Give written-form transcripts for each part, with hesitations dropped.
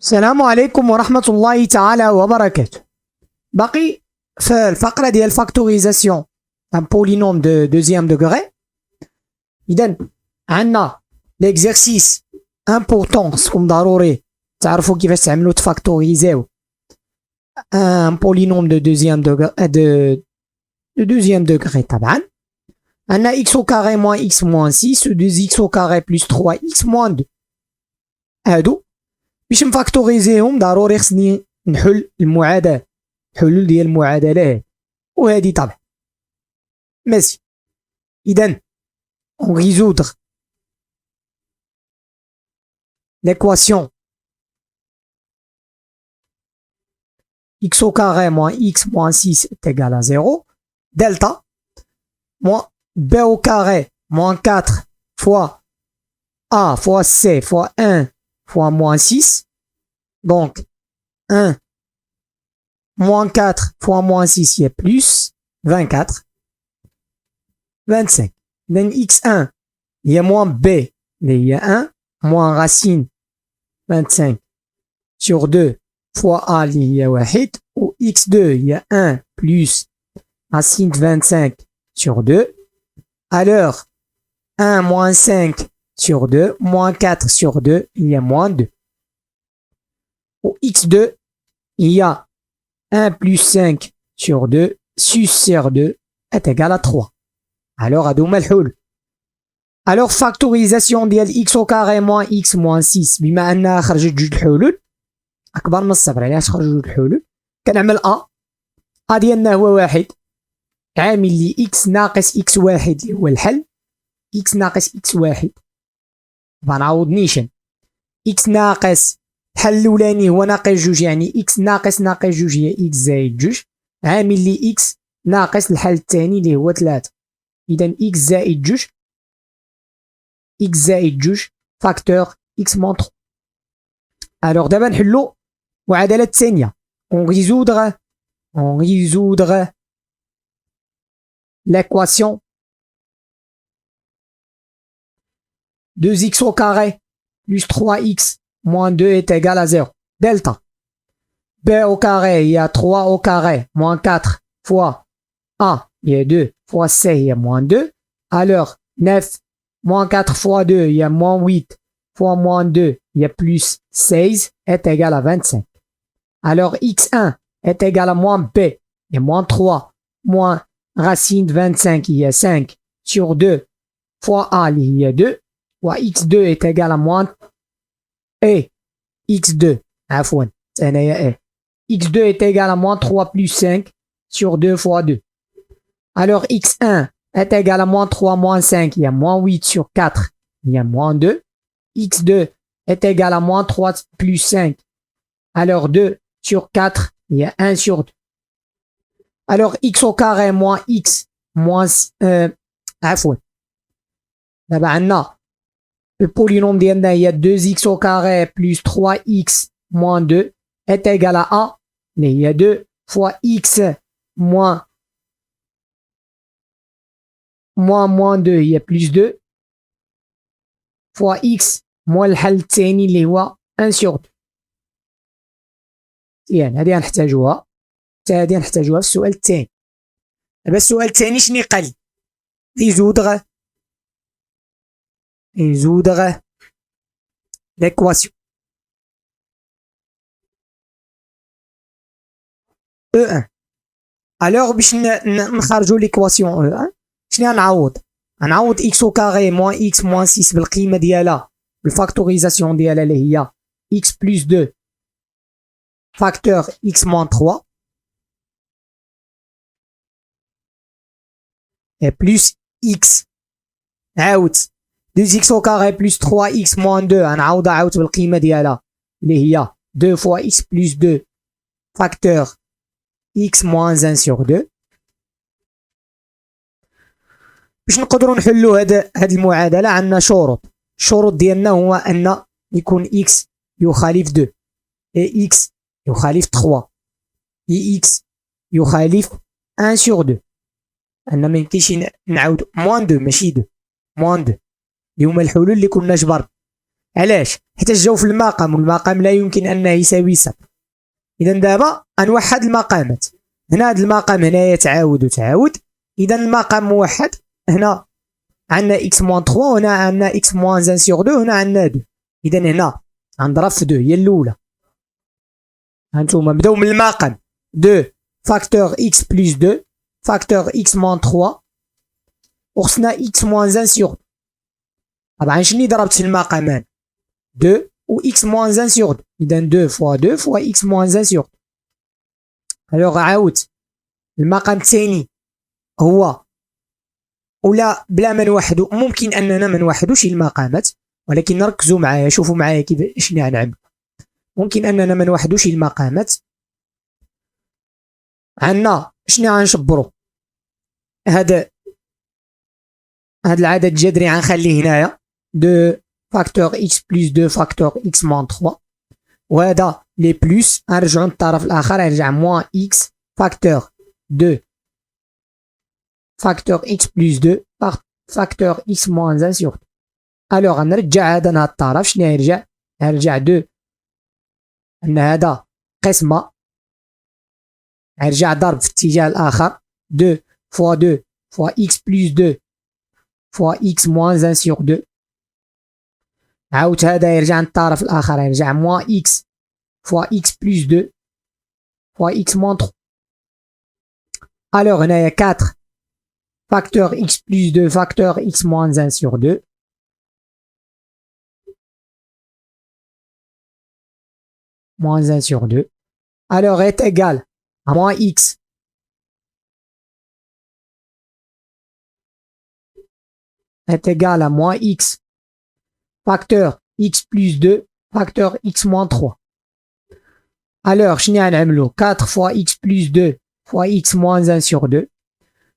السلام عليكم ورحمة الله تعالى وبركاته. باقي في الفقرة ديال الفاكتوريزاسيون ان بولينوم دو دوزيام دوغري. إذا عندنا ليكزيرسيس امبورطون، خصكم ضروري تعرفوا كيفاش تعملوا تفاكتوريزيو ان بولينوم دو دوزيام دوغري طبعا. عندنا x au carré moins x moins 6 ou 2x au carré plus 3x moins 2. هادو باش نفاكتوريزيهم ضروري خصني نحل المعادلة، الحلول ديال المعادلة وهادي طبعا ماشي. إذا on résoudre l'équation x au carré moins x moins 6 est égal à 0, delta moins b au carré moins 4 fois a fois c fois 1 fois moins 6. Donc 1 moins 4 fois moins 6, il y a plus 24, 25. Donc x1, il y a moins b, il y a 1, moins racine 25 sur 2 fois a, il y a 1, ou x2, il y a 1 plus racine 25 sur 2. Alors 1 moins 5 sur 2, moins 4 sur 2, il y a moins 2. Au x2, il y a 1 plus 5 sur 2, 6 sur 2 est égal à 3. Alors, هادوما الحل. Alors, factorisation ديال x au carré moins x moins 6 بما أنها خرجت جوج الحلول أكبر من الصفر. علاش خرجوا جوج الحلول؟ كنعمل a ديالنا هو واحد عامل لي x ناقص x واحد اللي هو الحل. x ناقص x واحد غنعوض نيشان x ناقص الحل الاولاني هو ناقص جوج، يعني x ناقص جوج هي x زائد جوج، عامل لي x ناقص الحل الثاني اللي هو 3. اذا x زائد جوج فاكتور x moins 3. الوغ دابا نحلو المعادله الثانيه. on résoudre l'équation 2x au carré plus 3x moins 2 est égal à 0. Delta. B au carré, il y a 3 au carré, moins 4 fois A, il y a 2 fois C, il y a moins 2. Alors, 9 moins 4 fois 2, il y a moins 8 fois moins 2, il y a plus 16 est égal à 25. Alors, x1 est égal à moins B, il y a moins 3 moins racine de 25, il y a 5 sur 2 fois A, il y a 2. x2 est égal à moins et x2 عفوا ثانية x2 est égal à moins 3 plus 5 sur 2 fois 2. Alors x1 est égal à moins 3 moins 5, il y a moins 8 sur 4, il y a moins 2. x2 est égal à moins 3 plus 5, alors 2 sur 4, il y a 1 sur 2. Alors x au carré moins x moins عفوا دابا عندنا le polynôme ديالنا هي 2x au carré plus 3x moins 2 est égal à a اللي هي 2 fois x moins 2 هي plus 2 fois x moins الحل الثاني اللي هو 1 sur 2. يعني هذه غنحتاجوها حتى هذه غنحتاجوها في السؤال الثاني. دابا السؤال الثاني شنو قال لي؟ résoudre l'équation E1. alors باش نخرجوا l'équation E1 شنو غنعوض x au carré moins x moins 6 بالقيمه ديالها بالفاكتوريزاسيون ديالها اللي هي x plus 2 facteur x moins 3 et plus x عاود 2x au carré plus 3x moins 2 غنعوضها عاود بالقيمه ديالها اللي هي 2 fois x plus 2 facteur x moins 1 sur 2. باش نقدروا نحلوا هاد المعادله عندنا الشروط ديالنا هو ان يكون x يخالف 2 et x يخالف 3 et x يخالف 1 sur 2. أنا ما يمكنش نعاود moins 2 ماشي 2 moins 2 اللي هما الحلول اللي كنا جبرنا. علاش؟ حيت جاو في المقام والمقام لا يمكن أنه يساوي صفر. إذا دابا غنوحد المقامات. هنا هاد المقام هنايا تعاود وتعاود. إذا المقام موحد. هنا عندنا x موان 3 وهنا عندنا x موان 1 سور 2 وهنا عندنا 2. إذا هنا غنضرب في 2 هي الأولى. هانتوما نبداو من المقام 2 فاكتور x بلس 2 فاكتور x موان 3 وخصنا x موان 1 سور 2. طبعا شني ضربت في المقامان 2 و x موان 1 سور 2. إذا 2 فوا 2 فوا x موان 1 سور 2. الوغ عاودت المقام الثاني هو ولا بلا ما نوحدو. ممكن أننا ما نوحدوش المقامات ولكن ركزوا معايا شوفوا معايا كيف شنو غنعمل. ممكن أننا ما نوحدوش المقامات. عندنا شنو غنشبرو هاد العدد الجذري غنخليه هنايا 2 فاكتور x بلس 2 فاكتور x موان 3 وهذا لي بلس غنرجعو للطرف الآخر غيرجع موان x فاكتور 2 فاكتور x بلس 2 فاكتور x موان 1 سور 2. الوغ غنرجع هذا لهاد الطرف. شنو غيرجع؟ غيرجع 2 أن هذا قسمة غيرجع ضرب في الاتجاه الآخر 2 فوا 2 فوا x بلس 2 فوا x موان 1 سور 2. عاود هذا يرجع للطرف الآخر يرجع موان x فوا x بلس 2 فوا x موان 3. الوغ هنايا 4 فاكتور x بلس 2 فاكتور x موان 1 سور 2 moins 1 sur 2 alors est égal à moins x est égal à moins x facteur x plus 2 facteur x moins 3. alors شنو غنعملو 4 fois x plus 2 fois x moins 1 sur 2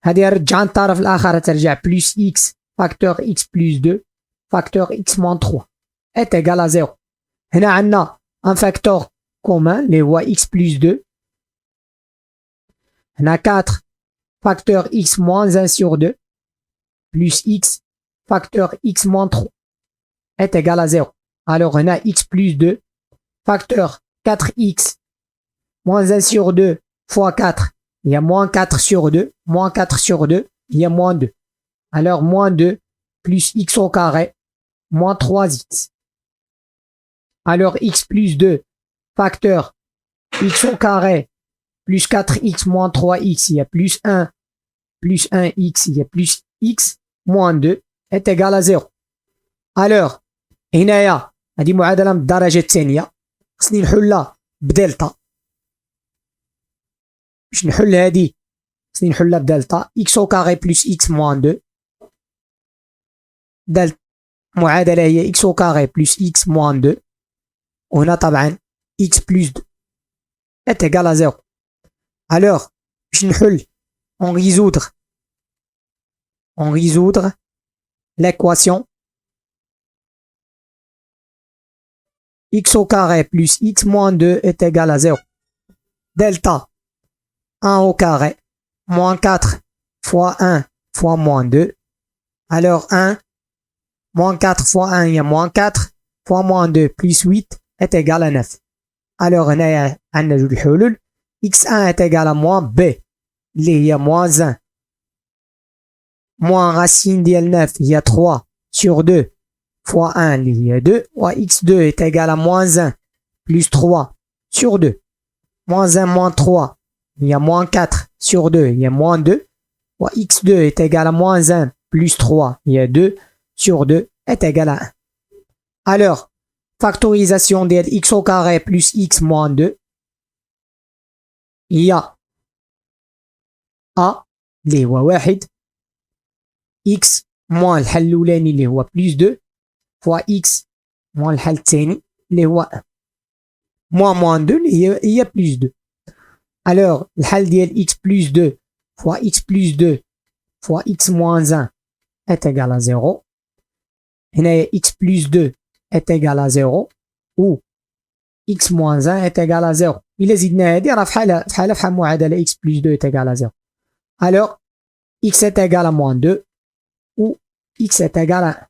هادي نرجع للطرف الآخر ترجع plus x facteur x plus 2 facteur x moins 3 est égal à 0. هنا عندنا un facteur commun les voies x plus 2. On a 4 facteur x moins 1 sur 2 plus x facteur x moins 3 est égal à 0. Alors on a x plus 2 facteur 4x moins 1 sur 2 fois 4. Il y a moins 4 sur 2. Moins 4 sur 2, il y a moins 2. Alors moins 2 plus x au carré moins 3x. Alors x plus 2 facteur x au carré plus 4x moins 3x, il y a plus 1x, il y a plus x moins 2 est égal à 0. alors هنايا هذه معادلة من الدرجة الثانية خصني نحلها بدلتا. باش نحل هذه خصني نحلها بدلتا x au carré plus x moins 2 دلتا معادلة هي x au carré plus x moins 2 وهنا طبعا x plus 2 est égal à 0. alors باش نحل on résoudre l'équation x au carré plus x moins 2 est égal à 0. delta 1 au carré moins 4 fois 1 fois moins 2. alors 1 moins 4 fois 1 il y a moins 4 fois moins 2 plus 8 est égal à 9. alors هنايا عندنا جوج الحلول x1 est égal à moins b اللي هي moins 1 moins racine ديال 9 هي 3 sur 2 fois 1 اللي هي 2 و x2 est égal à moins 1 plus 3 sur 2 moins 1 moins 3 il y a moins 4 sur 2 il y a moins 2 و x2 est égal à moins 1 plus 3 il y a 2 sur 2 est égal à 1. alors factorisation ديال x au carré plus x moins 2 il y a a اللي هو 1 x moins الحل الأولاني اللي هو plus 2 fois x moins الحل الثاني اللي هو 1 moins 2 اللي هي plus 2. alors الحل ديال x plus 2 fois x plus 2 fois x moins 1 est égal à 0. هنايا x plus 2 est égal à 0 ou x moins 1 est égal à 0. إلا زدنا هادي راه فحال معادلة x plus 2 est égal à 0. alors x est égal à moins 2 ou x est égal à 1.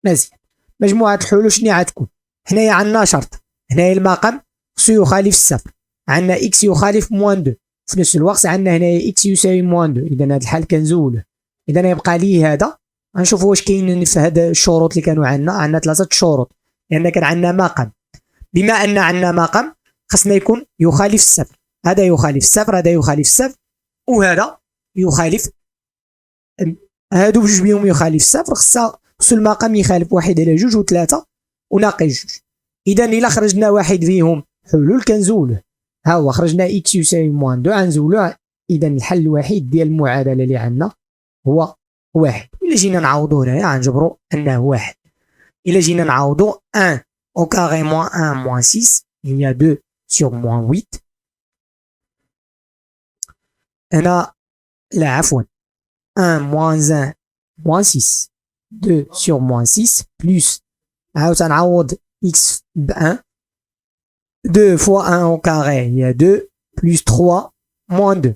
مزيان مجموعة الحلول شنو غتكون؟ هنايا عندنا شرط، هنايا المقام خصو يخالف الصفر، عندنا اكس يخالف موان 2، في نفس الوقت عندنا هنايا اكس يساوي موان 2، اذا هذا الحل كنزولوه. اذا يبقى لي هذا، غنشوفوا واش كاين في هاد الشروط اللي كانوا عندنا 3 شروط، لان كان عندنا مقام. بما ان عندنا مقام خصنا يكون يخالف الصفر، هذا يخالف الصفر، هذا يخالف الصفر، وهذا يخالف، هادو بجوج بهم يخالف الصفر، خصو المقام يخالف 1 على 2 و3 وناقص 2. اذا الا خرجنا واحد فيهم حلول كنزولوه، ها هو خرجنا اكس يساوي موان 2 غنزولوه. اذا الحل الوحيد ديال المعادله اللي عندنا هو 1. الا جينا نعوضو هنايا غنجبرو انه 1. الا جينا نعوضو 1 au carré moins 1 moins 6 il y a 2 sur moins 8. هنا لا عفوا 1 moins 1 moins 6 2 sur moins 6 plus عاود نعوض x ب 1 2 fois 1 au carré il y a 2 plus 3 moins 2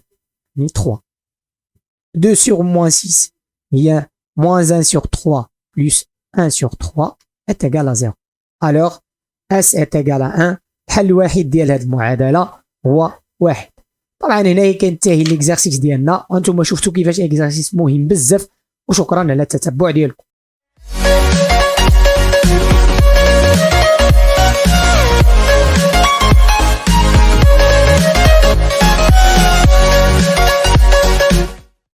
il y a 3 2 sur moins 6 il y a moins 1 sur 3 plus 1 sur 3 est égal à 0. alors S est égal à 1. الحل الوحيد ديال هذه المعادله هو 1. طبعا هنا كينتهي ليكزارسيس ديالنا، وانتم شفتوا كيفاش اكزارسيس مهم بزاف، وشكرا على التتبع ديالكم.